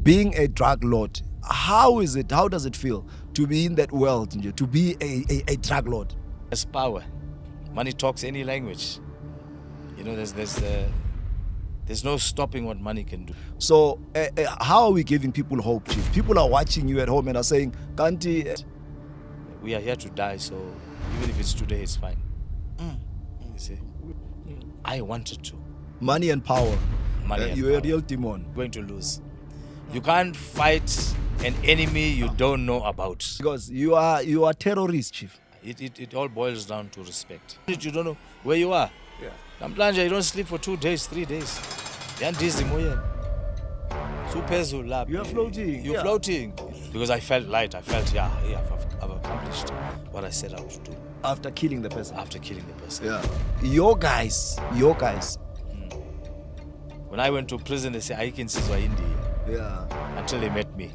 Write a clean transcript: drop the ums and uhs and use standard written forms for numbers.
being a drug lord, how is it? How does it feel to be in that world, to be a drug lord? There's power. Money talks any language. You know, there's no stopping what money can do. So how are we giving people hope, Chief? People are watching you at home and are saying, Kanti, we are here to die, so even if it's today, it's fine. You see, I wanted to. money and power. You're a real demon. You're going to lose. You can't fight an enemy you don't know about. Because you are terrorist, Chief. It all boils down to respect. You don't know where you are. Yeah. You don't sleep for 2 days, 3 days. You are floating. You're floating. Because I felt light. I felt, I've accomplished what I set out to do. After killing the person. After killing the person. Yeah. Your guys. When I went to prison, they say, Ayikho Insizwa Ndiya. Yeah. Until they met me.